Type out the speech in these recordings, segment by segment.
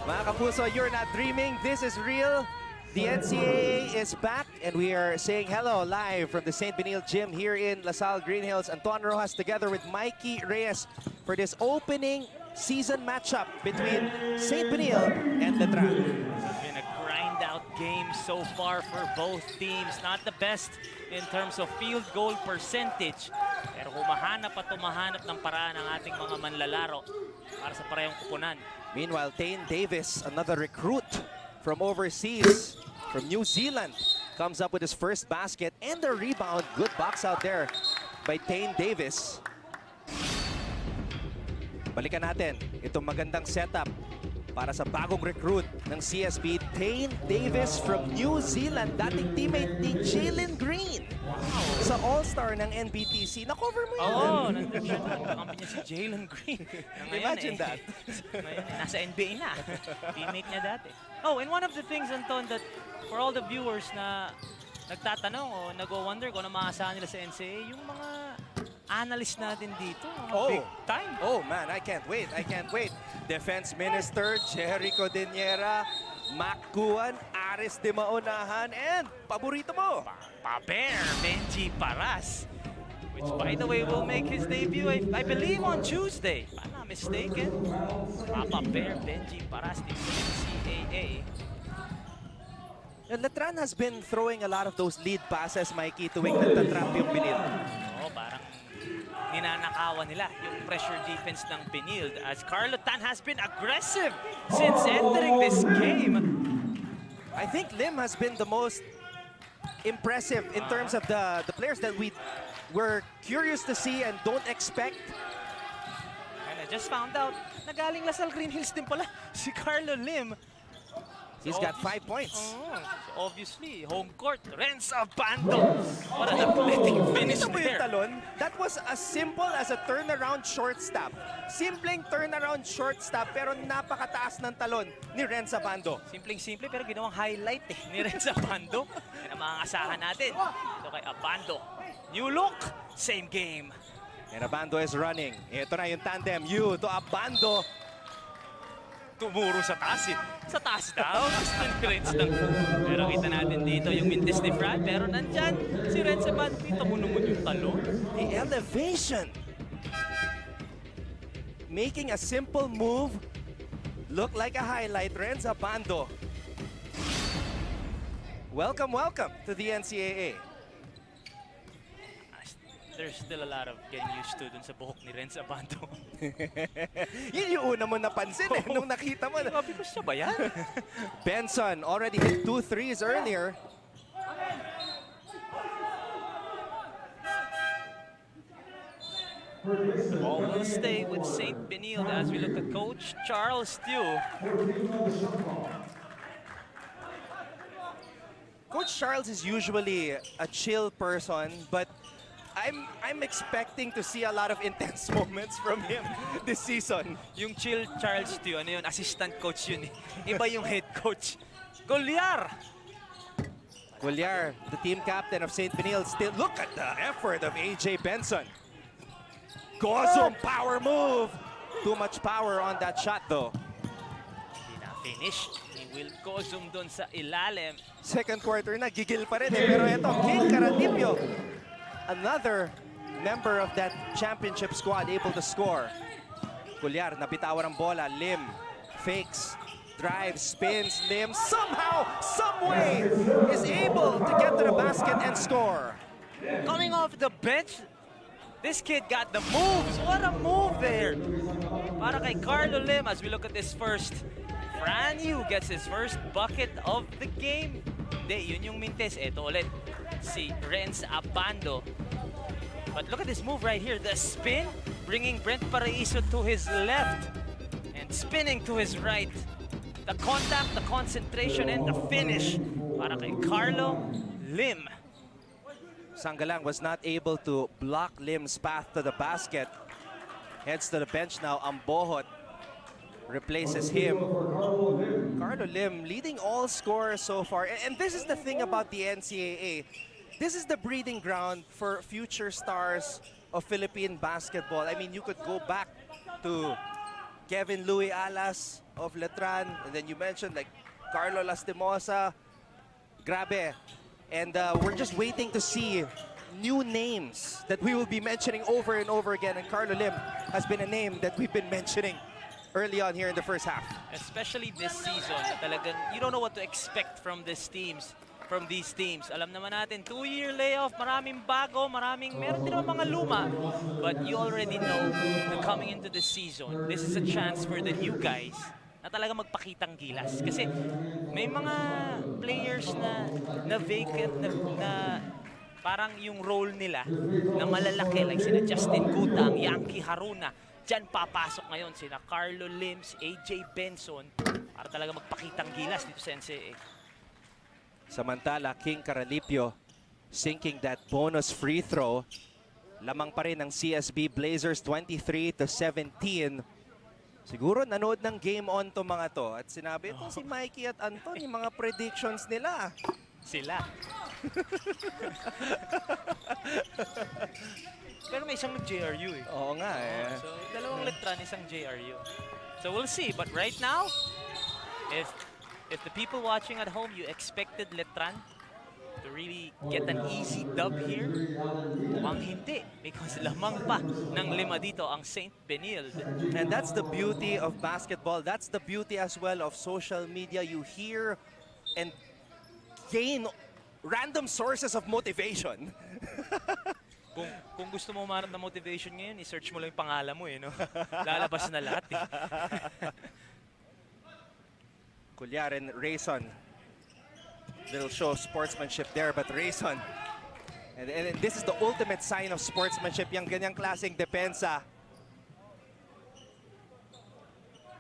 Mga kapuso, you're not dreaming. This is real. The NCAA is back, and we are saying hello live from the St. Benilde Gym here in La Salle Green Hills. Anton Rojas together with Mikey Reyes for this opening season matchup between St. Benilde and Letran. It's been a grind-out game so far for both teams. Not the best in terms of field goal percentage. Pero humahanap at humahanap ng paraan ang ating mga manlalaro para sa parehong kupunan. Meanwhile, Tane Davis, another recruit from overseas, from New Zealand, comes up with his first basket and the rebound. Good box out there by Tane Davis. Balikan natin itong magandang setup para sa bagong recruit ng CSB, Tane Davis from New Zealand, dating teammate ni Jalen Green. Sa All-Star ng NBTC. Na-cover mo yun. Oo, nandun siya. Kakampi niya si Jalen Green. Imagine that. Ngayon, nasa NBA na. Teammate niya dati. Oh, and one of the things, Anton, that for all the viewers na nagtatanong o nag-wonder kung ano maasahan nila sa NCAA, yung mga analyst natin dito, big time. Oh man, I can't wait. I can't wait. Defense Minister Jericho Diniera, Mac Juan, Aris de Maunahan, and paborito mo, Paper Benji Paras, which by the way will make his debut, I believe, on Tuesday, if I'm not mistaken. Papa Bear Benji Paras in the NCAA. And Letran has been throwing a lot of those lead passes, Mikey, tuwing nagtatrap yung Benilde. Oo, parang ninanakawan nila yung pressure defense ng Benilde as Carlo Tan has been aggressive since entering this game. I think Lim has been the most impressive in terms of the players that we were curious to see and don't expect. And I just found out, nagaling Lasal Green Hills din pala si Carlo Lim. He's got 5 points. So obviously, home court, Renza Bando. What an athletic finish there. Talon, that was as simple as a turnaround short stop. Simpleng turnaround short stop pero napakataas ng talon ni Renza Bando. Simpleng-simple pero ginawang highlight ni Renza Bando. Yan ang mga asahan natin. Ito kay Abando. New look, same game. And Abando is running. Ito na yung tandem. You to Abando. Tumuro sa taas eh. Sa taas daw. Gusto ni Renz lang. Pero kita natin dito yung mintis ni Brad. Pero nandyan si Renz Bando. Kita mo naman yung talon. The elevation. Making a simple move look like a highlight. Renza Bando. Welcome, welcome to the NCAA. There's still a lot of getting used to dun sa buhok ni Renz Bando. Yun yung una mo napansin eh, nung nakita mo. Sabi ko, siya ba yan? Benson already hit 2 threes earlier. Ball will stay with St. Benilde as we look at Coach Charles Tew. Coach Charles is usually a chill person, but I'm expecting to see a lot of intense moments from him this season. Yung chill Charles Tew, ano yun? Assistant coach yun eh. Iba yung head coach. Golyar! Golyar, the team captain of St. Benilde, still look at the effort of AJ Benson. Gozum power move. Too much power on that shot though. Hindi na finish. Ni Will Gozum doon sa ilalim. Second quarter na, gigil pa rin eh. Pero eto, King Caratipio, another member of that championship squad able to score. Golyar, nabitawan ang bola. Lim fakes, drives, spins. Lim somehow, someway is able to get to the basket and score. Coming off the bench, this kid got the moves. What a move there. Para kay Carlo Lim as we look at this first. Fran Yu gets his first bucket of the game. Hindi, yun yung mintes. Ito ulit, si Renz Abando. But look at this move right here. The spin, bringing Brent Paraiso to his left and spinning to his right. The contact, the concentration, and the finish para kay Carlo Lim. Sangalang was not able to block Lim's path to the basket. Heads to the bench now. Ambohot replaces him. Carlo Lim leading all scorers so far. And this is the thing about the NCAA. This is the breeding ground for future stars of Philippine basketball. I mean, you could go back to Kevin Louis Alas of Letran, and then you mentioned like Carlo Lastimosa. Grabe. And we're just waiting to see new names that we will be mentioning over and over again. And Carlo Lim has been a name that we've been mentioning early on here in the first half. Especially this season, na talagang you don't know what to expect from these teams. Alam naman natin, 2-year layoff, maraming bago, meron din naman mga luma. But you already know na coming into the season, this is a chance for the new guys na talaga magpakitang gilas. Kasi may mga players na vacant, na parang yung role nila na malalaki, like sina Justin Gutang, Yankee Haruna. Diyan papasok ngayon sina Carlo Lims, AJ Benson para talaga magpakitang gilas dito sa NCAA. Samantala, King Caralipio sinking that bonus free throw. Lamang pa rin ng CSB Blazers 23-17. Siguro nanood ng game on to mga to. At sinabi ko si Mikey at Anton, yung mga predictions nila. Sila. Pero may isang JRU eh. Oo nga eh. So, dalawang Letran, isang JRU. So we'll see. But right now, if the people watching at home, you expected Letran to really get an easy dub here, mukhang hindi. Because lamang pa ng 5 dito ang St. Benilde. And that's the beauty of basketball. That's the beauty as well of social media. You hear and gain random sources of motivation. Kung gusto mo umanap na motivation ngayon, i-search mo lang yung pangalan mo eh, no? Lalabas na lahat eh. Cuellar and Rayson. Little show of sportsmanship there, but Rayson. And this is the ultimate sign of sportsmanship, yung ganyang klaseng depensa.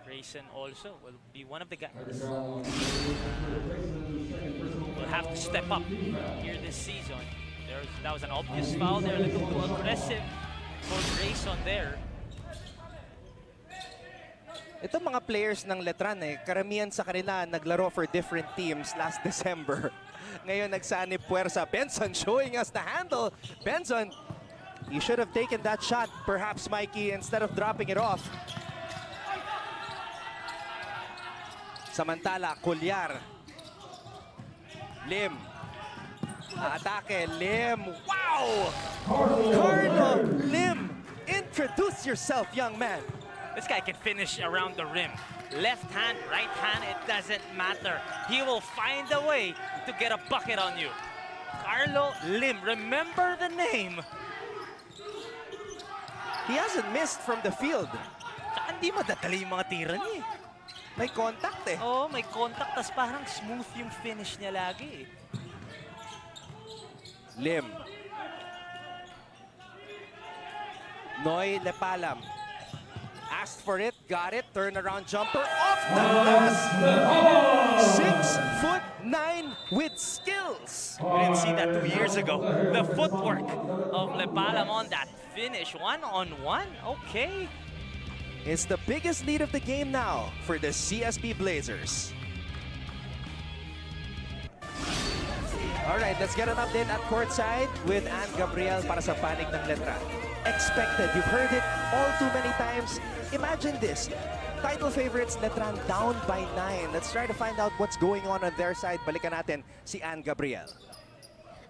Rayson also will be one of the guys. Will have to step up here this season. That was an obvious foul there, a little too aggressive for Rayson there. Itong mga players ng Letran karamihan sa kanila naglaro for different teams last December. Ngayon nagsanib puwersa. Benson showing us the handle. Benson, you should have taken that shot, perhaps, Mikey, instead of dropping it off. Samantala, Cuellar. Lim. Atake, Lim. Wow! Carlo Lim, introduce yourself, young man. This guy can finish around the rim. Left hand, right hand, it doesn't matter. He will find a way to get a bucket on you. Carlo Lim, remember the name. He hasn't missed from the field. Saka hindi madadali yung mga tira niya eh. May contact eh. Oo, may contact, tas parang smooth yung finish niya lagi eh. Lim. Noy Lepalam. Asked for it, got it, turnaround jumper off the glass. 6'9" with skills. We didn't see that 2 years ago. The footwork of Lepalam on that finish, one-on-one, okay. It's the biggest lead of the game now for the CSB Blazers. All right, let's get an update at courtside with Ann Gabriel para sa panig ng Letran. Expected, you've heard it all too many times. Imagine this, title favorites Letran down by 9. Let's try to find out what's going on their side. Balikan natin si Ann Gabriel.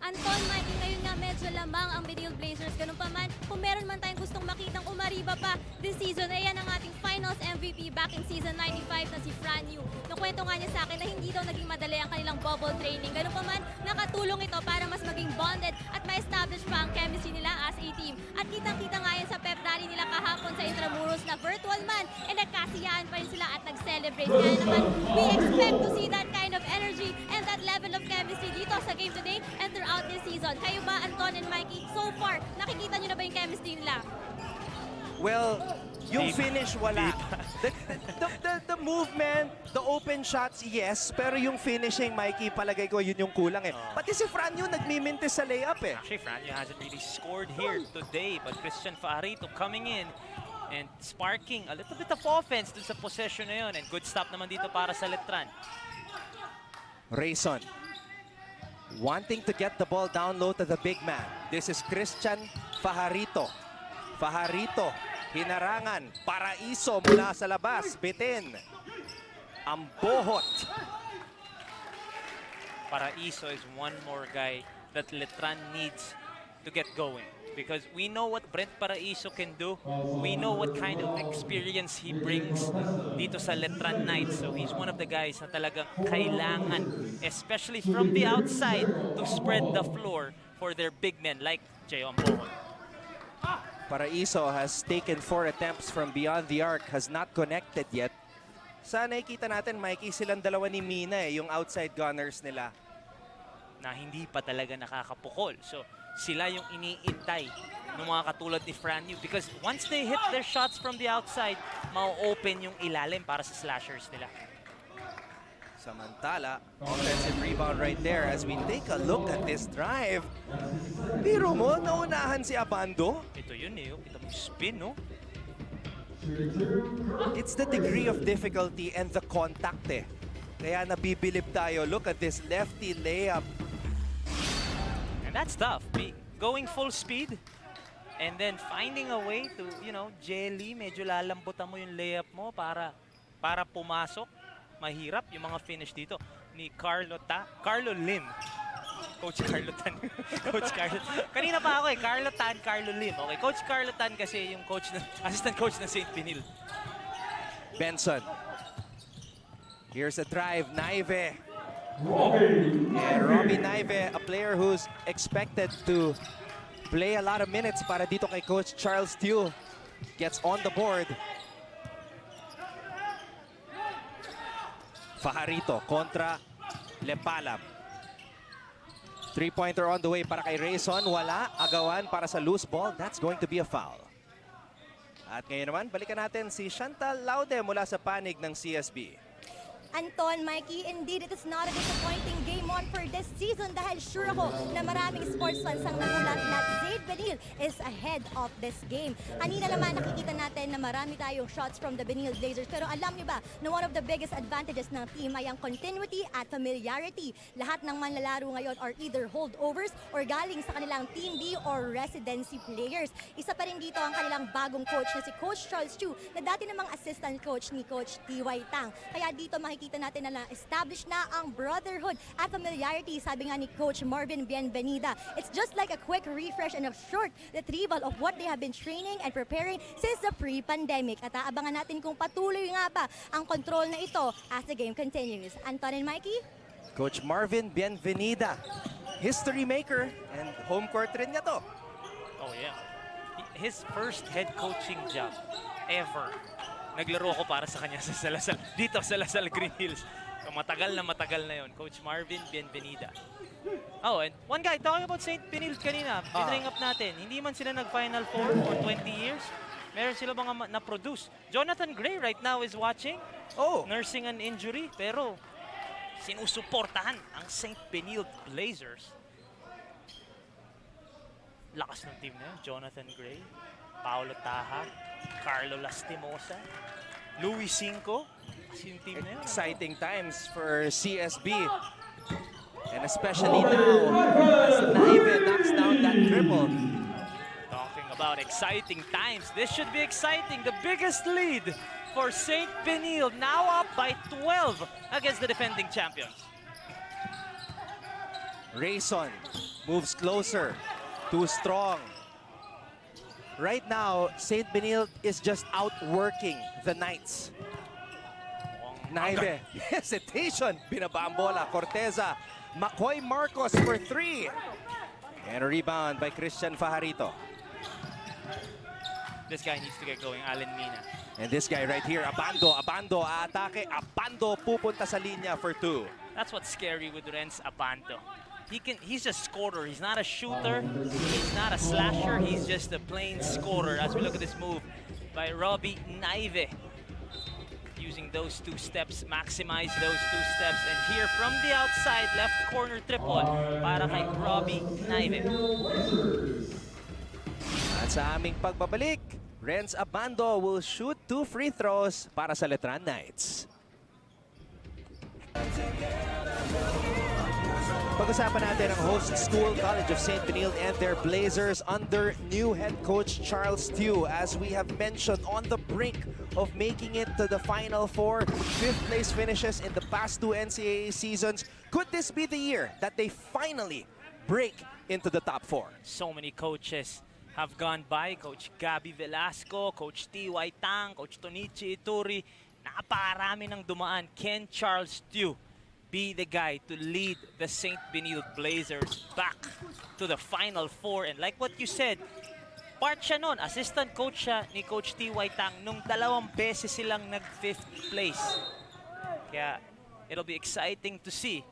Anton, Mikey, ngayon nga medyo lamang ang Benilde Blazers. Ganun pa man, kung meron man tayong gustong makitang umariba pa this season, ay yan ang ating finals MVP back in season 95 na si Fran Yu. Nakwento nga niya sa akin na hindi daw naging madali ang kanilang bubble training. Ganun pa man, nakatulong ito para mas maging bonded at ma-establish pa ang chemistry nila as a team. At kitang-kita nga yan sa pep rally nila kahapon sa Intramuros na virtual man, nagkasiyaan pa rin sila at nag-celebrate. Kaya naman, we expect to see that kind of energy and that level of chemistry dito sa game today and throughout this season. Kayo ba, Anton and Mikey, so far, nakikita nyo na ba yung chemistry nila? Well, yung finish, wala. The movement, the open shots, yes. Pero yung finishing, Mikey, palagay ko yun yung kulang eh. Pati si Franyo nagmimintis sa layup eh. Actually, Franyo hasn't really scored here today, but Christian Fajarito coming in and sparking a little bit of offense dun sa possession na yun. And good stop naman dito para sa Letran. Rayson wanting to get the ball down low to the big man. This is Christian Fajarito. Fajarito Hinarangan. Paraiso mula sa labas. Bitin. Ang bohot. Paraiso is one more guy that Letran needs to get going. Because we know what Brent Paraiso can do. We know what kind of experience he brings dito sa Letran Knights. So he's one of the guys na talagang kailangan, especially from the outside, to spread the floor for their big men like Jayon Bohon. Paraiso has taken 4 attempts from beyond the arc, has not connected yet. Sa nakikita natin, Mikey, silang dalawa ni Mina yung outside gunners nila. Na hindi pa talaga nakakapukol. So sila yung iniintay ng mga katulad ni Franyu because once they hit their shots from the outside, ma-open yung ilalim para sa slashers nila. Samantala, offensive rebound right there as we take a look at this drive. Biro mo, naunahan si Abando. Ito yun eh, kita mo spin, no? It's the degree of difficulty and the contact eh. Kaya nabibilib tayo. Look at this lefty layup. And that's tough. Going full speed and then finding a way to, you know, jelly, medyo lalambutan mo yung layup mo para pumasok. Mahirap yung mga finish dito ni Carlo Lim. Coach Carlo Tan. Coach Carlo. Kanina pa ako eh, Carlo Tan, Carlo Lim. Okay, Coach Carlo Tan kasi yung coach na, assistant coach ng St. Benilde. Benson. Here's a drive, Naive. And Robbie Naive, a player who's expected to play a lot of minutes para dito kay Coach Charles Tew, gets on the board. Fajarito kontra Lepalab. 3-pointer on the way para kay Rayson. Wala. Agawan para sa loose ball. That's going to be a foul. At ngayon naman, balikan natin si Chantal Laude mula sa panig ng CSB. Anton, Mikey, indeed, it is not a disappointing game one for this season dahil sure ako na maraming sports fans ang nagulat na Salle Benilde is ahead of this game. Kanina naman nakikita natin na marami tayong shots from the Benilde Blazers pero alam niyo ba na one of the biggest advantages ng team ay ang continuity at familiarity. Lahat ng manlalaro ngayon are either holdovers or galing sa kanilang Team B or residency players. Isa pa rin dito ang kanilang bagong coach na si Coach Charles Tew na dati namang assistant coach ni Coach T.Y. Tang. Kaya dito makikita natin na establish na ang brotherhood at familiarity, sabi nga ni Coach Marvin Bienvenida. It's just like a quick refresh and a short retrieval of what they have been training and preparing since the pre-pandemic. At aabangan natin kung patuloy nga ba ang control na ito as the game continues. Anton and Mikey? Coach Marvin Bienvenida, history maker and home court rin niya to. Oh yeah. His first head coaching job ever. Naglaro ko para sa kanya sa Salasal, dito sa Lasal Green Hills. So, matagal na yun. Coach Marvin Bienvenida. Oh, and one guy, talking about St. Benilde kanina, bring up natin, hindi man sila nag-Final Four for 20 years. Meron sila mga na-produce. Jonathan Gray right now is watching, nursing an injury, pero sinusuportahan ang St. Benilde Blazers. Lakas ng team na yun. Jonathan Gray, Paolo Taha, Carlo Lastimosa, Louis Cinco. Yung team na yun. Exciting times for CSB. And especially now, as Naive knocks down that triple. Talking about exciting times, this should be exciting. The biggest lead for St. Benilde, now up by 12 against the defending champions. Rayson moves closer. Too strong. Right now, St. Benilde is just outworking the Knights. Naive, hesitation. Binaba ang bola. Corteza. McCoy Marcos for 3. And a rebound by Christian Fajarito. This guy needs to get going, Alan Mina. And this guy right here, Abando, aatake. Abando pupunta sa linya for 2. That's what's scary with Renz Abando. He's a scorer. He's not a shooter. He's not a slasher. He's just a plain scorer. As we look at this move by Robbie Naive. Using those 2 steps, maximize those 2 steps. And here from the outside, left corner triple para kay Robbie Naive. At sa aming pagbabalik, Renz Abando will shoot 2 free throws para sa Letran Knights. Pag-usapan natin ang host school, College of St. Benilde and their Blazers under new head coach Charles Tew. As we have mentioned, on the brink of making it to the Final Four, 5th place finishes in the past 2 NCAA seasons. Could this be the year that they finally break into the top 4? So many coaches have gone by. Coach Gabby Velasco, Coach T.Y. Tang, Coach Tonichi Ituri. Napakarami ng dumaan. Can Charles Tew be the guy to lead the St. Benilde Blazers back to the Final Four? And like what you said, part siya nun, assistant coach siya ni Coach T.Y. Tang nung 2 beses silang nag-5th place. Kaya it'll be exciting to see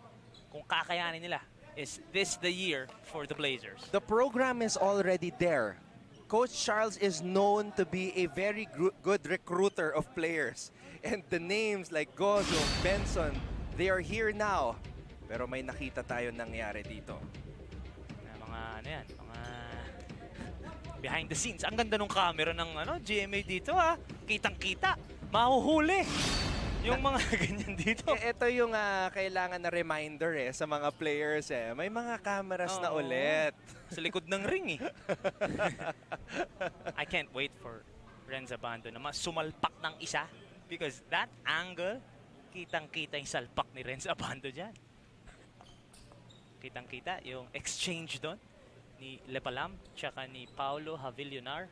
kung kakayanin nila. Is this the year for the Blazers? The program is already there. Coach Charles is known to be a very good recruiter of players. And the names like Gozo, Benson, they are here now. Pero may nakita tayo nangyari dito. Mga ano yan, mga behind the scenes. Ang ganda nung camera ng GMA dito ha. Kitang-kita. Mahuhuli. Yung mga ganyan dito. Ito yung kailangan na reminder sa mga players May mga cameras na ulit. Sa likod ng ring I can't wait for Renz Abando na sumalpak ng isa. Because that angle, kitang-kita yung salpak ni Renz Abando dyan. Kitang-kita yung exchange doon ni Lepalam tsaka ni Paulo Havillonar.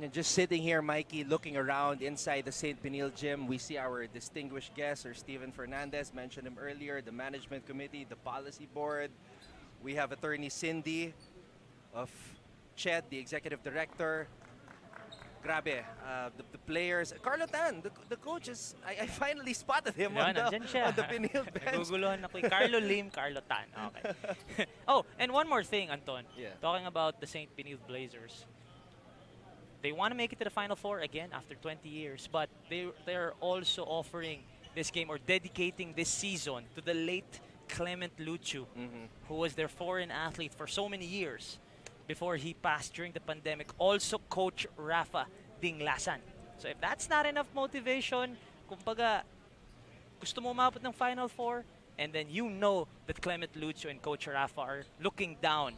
And just sitting here, Mikey, looking around inside the St. Benilde gym, we see our distinguished guest, Sir Steven Fernandez, mentioned him earlier, the management committee, the policy board. We have attorney Cindy of CHED, the executive director. Grabe, the players. Carlo Tan, the coaches, I finally spotted him on the Benilde bench. Naguguluhan ako. Carlo Lim, Carlo Tan. Okay. Oh, and one more thing, Anton. Yeah. Talking about the St. Benilde Blazers. They want to make it to the Final Four again after 20 years, but they're also offering this game or dedicating this season to the late Clement Luchu, who was their foreign athlete for so many years before he passed during the pandemic. Also Coach Rafa Dinglasan. So if that's not enough motivation, kumbaga gusto mo umabot ng Final Four, and then you know that Clement Luchu and Coach Rafa are looking down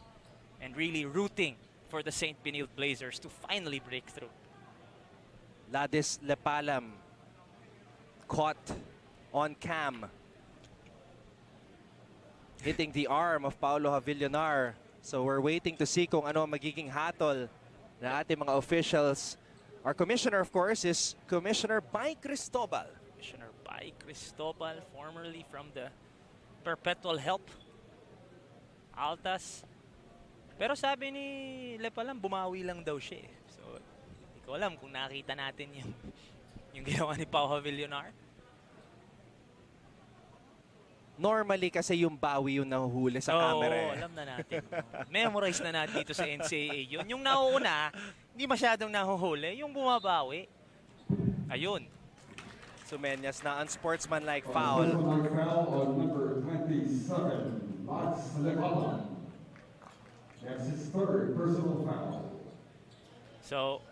and really rooting for the St. Benilde Blazers to finally break through. Ladis Lepalam caught on cam, hitting the arm of Paulo Havillonar. So we're waiting to see kung ano magiging hatol na ating mga officials. Our commissioner, of course, is Commissioner Bai Cristobal. Commissioner Bai Cristobal, formerly from the Perpetual Help Altas. Pero sabi ni Lepalam, bumawi lang daw siya So, hindi ko alam kung nakita natin yung ginawa ni Pau Havillonar. Normally kasi yung bawi yung nahuhuli sa camera. Oo, alam na natin. Memorize na natin dito sa NCAA yun. Yung nauuna, hindi masyadong nahuhuli. Yung bumabawi, ayun. Sumenyas na unsportsmanlike foul. On number 27, Max Lepalam. That's his 3rd personal foul. So,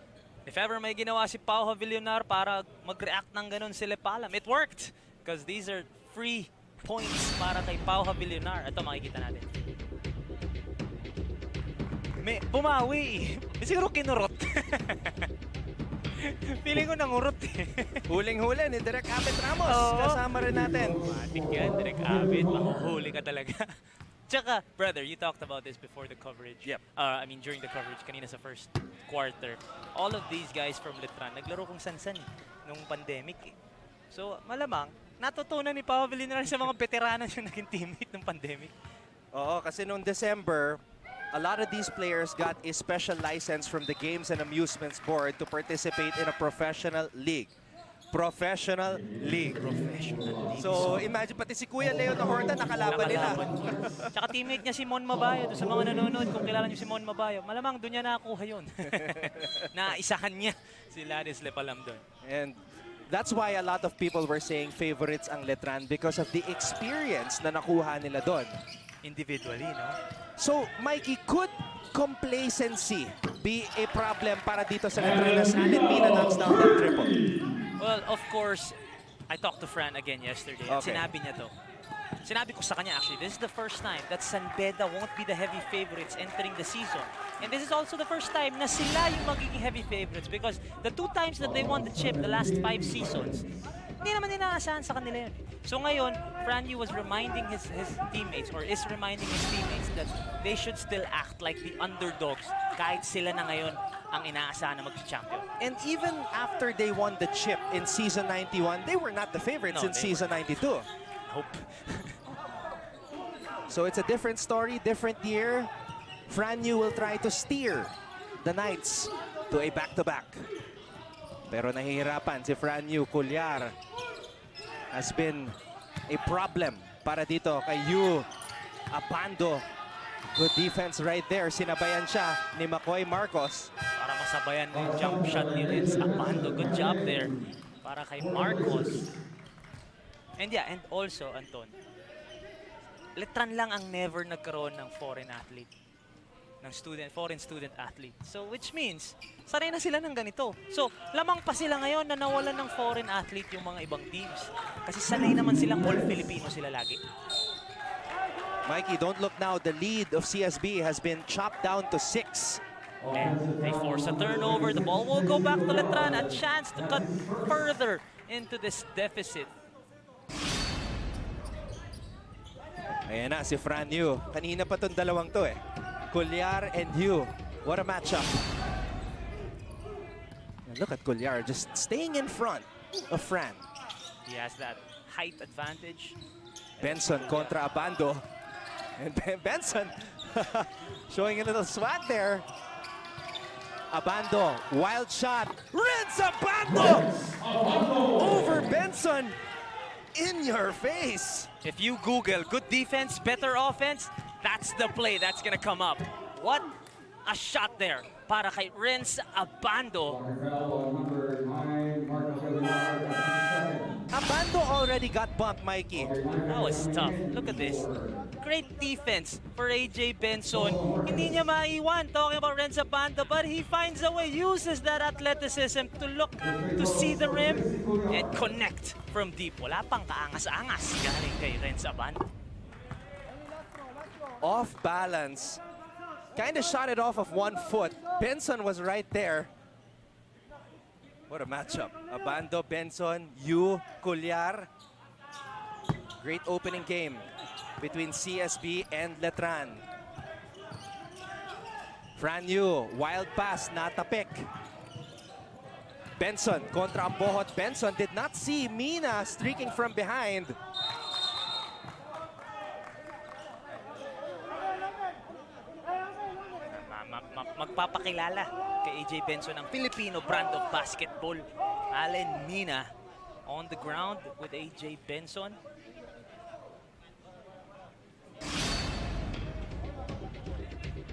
if ever may ginawa si Pau Havillonar para mag-react ng ganun si Lepalam, it worked! Because these are free points para kay Pau Havillonar. Ito, makikita natin. May bumawi. Siguro kinurot. Feeling ko nangurot Huling-huli ni Direk Abet Ramos. Kasama rin natin. Matik yan, Direk Abet. Mahuhuli ka talaga. Tsaka, brother, you talked about this before the coverage. Yep. I mean, during the coverage, kanina sa first quarter. All of these guys from Letran, naglaro kung san-san nung pandemic So, malamang, natutunan ni Pau Havillonar sa mga veteranos yung naging teammate nung pandemic. Oo, kasi noong December, a lot of these players got a special license from the Games and Amusements Board to participate in a professional league. Professional league. So, imagine, pati si Kuya Leo na Horta nakalaban nila. Tsaka teammate niya si Mon Mabayo. Doon sa mga nanonood, kung kilala niyo si Mon Mabayo, malamang doon niya nakakuha yun. Naisahan niya si Ladis Lepalam doon. And that's why a lot of people were saying favorites ang Letran because of the experience na nakuha nila doon. Individually, no? So, Mikey, could complacency be a problem para dito sa Letran as Allen Mina knocks down that triple? Well, of course, I talked to Fran again yesterday. At Okay. sinabi niya to. Sinabi ko sa kanya actually, this is the first time that San Beda won't be the heavy favorites entering the season. And this is also the first time na sila yung magiging heavy favorites because the 2 times that they won the chip the last 5 seasons, hindi naman inaasahan sa kanila yun. So ngayon, Franyu was reminding his teammates or is reminding his teammates that they should still act like the underdogs kahit sila na ngayon ang inaasahan na mag-champion. And even after they won the chip in season 91, they were not the favorites in season 92. Hope. So it's a different story, different year. Franyu will try to steer the Knights to a back-to-back. Pero nahihirapan si Franyu. Cuellar has been a problem para dito kay Yu. Abando. Good defense right there. Sinabayan siya ni McCoy Marcos. Para masabayan mo yung jump shot ni Vince Abando. Good job there para kay Marcos. And yeah, and also, Anton, Letran lang ang never nagkaroon ng foreign athlete. Ng foreign student athlete. So, which means, sanay na sila ng ganito. So, lamang pa sila ngayon na nawalan ng foreign athlete yung mga ibang teams. Kasi sanay naman silang all Filipino sila lagi. Mikey, don't look now. The lead of CSB has been chopped down to 6. And they force a turnover. The ball will go back to Letran. A chance to cut further into this deficit. Ayan na si Franyu. Kanina pa itong dalawang to eh. Cuellar and Yu. What a matchup. And look at Cuellar just staying in front of Fran. He has that height advantage. Benson kontra Abando. And Benson showing a little swag there. Abando, wild shot. Rinse Abando! Over Benson. In your face. If you Google good defense, better offense, that's the play that's gonna come up. What a shot there para kay Renz Abando. Abando already got bumped, Mikey. That was tough. Look at this. Great defense for AJ Benson. Hindi niya maiwan talking about Renz Abando, but he finds a way, uses that athleticism to look, to see the rim, and connect from deep. Wala pang kaangas-angas galing kay Renz Abando. Off balance. Kind of shot it off of 1 foot. Benson was right there. What a matchup. Abando, Benson, Yu, Cuellar. Great opening game between CSB and Letran. Franyu, wild pass, natapik. Benson kontra ang bohot. Benson did not see Mina streaking from behind. Magpapakilala kay AJ Benson ang Filipino brand of basketball. Allen Mina on the ground with AJ Benson.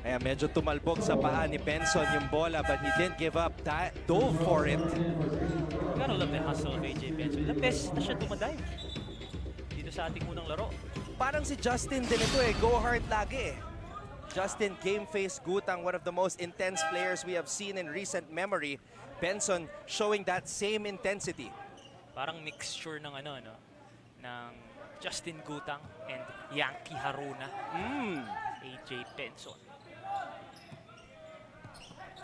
Ayan, medyo tumalbog sa paa ni Benson yung bola but he didn't give up. Dove for it. You gotta love the hustle of AJ Benson. Ilang beses na siya dumadive dito sa ating unang laro. Parang si Justin din ito eh. Go hard lagi eh. Justin game face gutang, one of the most intense players we have seen in recent memory. Benson showing that same intensity. Parang mixture ng ano, no? Ng Justin Gutang and Yankee Haruna. AJ Benson.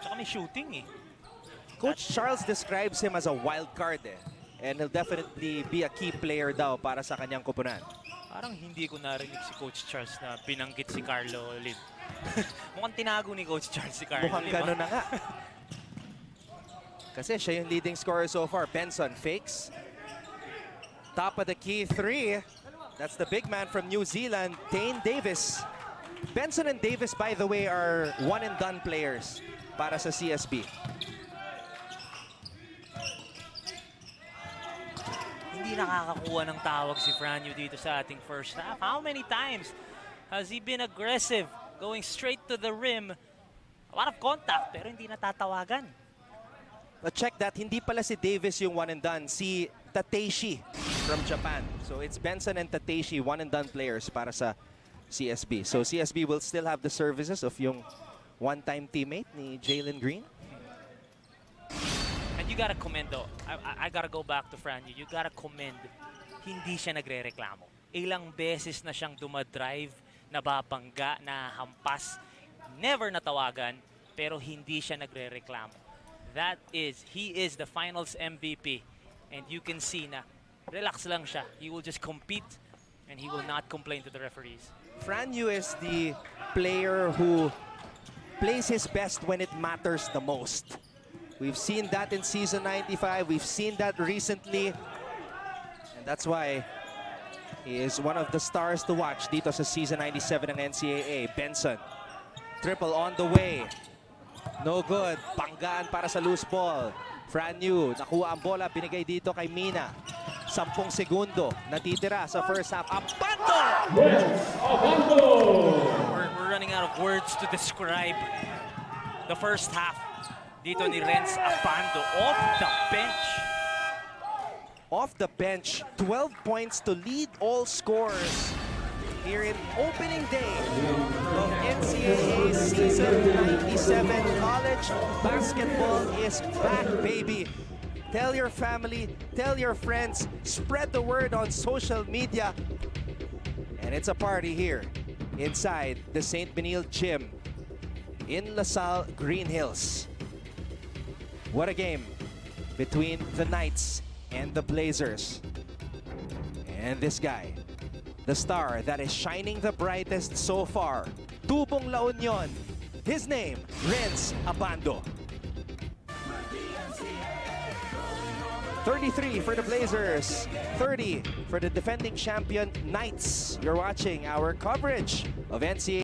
Tsaka may shooting eh. Coach Charles describes him as a wild card eh. And he'll definitely be a key player daw para sa kanyang kupunan. Parang hindi ko narinig si Coach Charles na binanggit si Carlo Lim. Mukhang tinago ni Coach Charles si Carlo Lim. Mukhang gano'n na nga. Kasi siya yung leading scorer so far. Benson fakes. Top of the key 3. That's the big man from New Zealand, Dane Davis. Benson and Davis, by the way, are one-and-done players para sa CSB. Hindi nakakakuha ng tawag si Franyu dito sa ating first half. How many times has he been aggressive, going straight to the rim? A lot of contact, pero hindi natatawagan. But check that, hindi pala si Davis yung one-and-done, si Tateishi from Japan. So it's Benson and Tateishi, one-and-done players para sa CSB. So CSB will still have the services of yung one-time teammate ni Jalen Green. And you gotta commend though. I gotta go back to Franyu. You gotta commend. Hindi siya nagre-reklamo. Ilang beses na siyang dumadrive, nababangga, nahampas, never natawagan, pero hindi siya nagre-reklamo. He is the finals MVP. And you can see na relax lang siya. He will just compete and he will not complain to the referees. Franyu is the player who plays his best when it matters the most. We've seen that in season 95. We've seen that recently. And that's why he is one of the stars to watch dito sa season 97 ng NCAA. Benson, triple on the way. No good. Panggaan para sa loose ball. Franyu, nakuha ang bola, binigay dito kay Mina. 10 segundo, natitira sa first half. Abando! We're running out of words to describe the first half. Dito ni Renz Abando off the bench. Off the bench, 12 points to lead all scorers here in opening day of NCAA season 97. College basketball is back, baby. Tell your family, tell your friends, spread the word on social media. And it's a party here inside the St. Benilde gym in LaSalle, Green Hills. What a game between the Knights and the Blazers. And this guy, the star that is shining the brightest so far, Tubong La Union. His name, Renz Abando. 33 for the Blazers, 30 for the defending champion Knights. You're watching our coverage of NCAA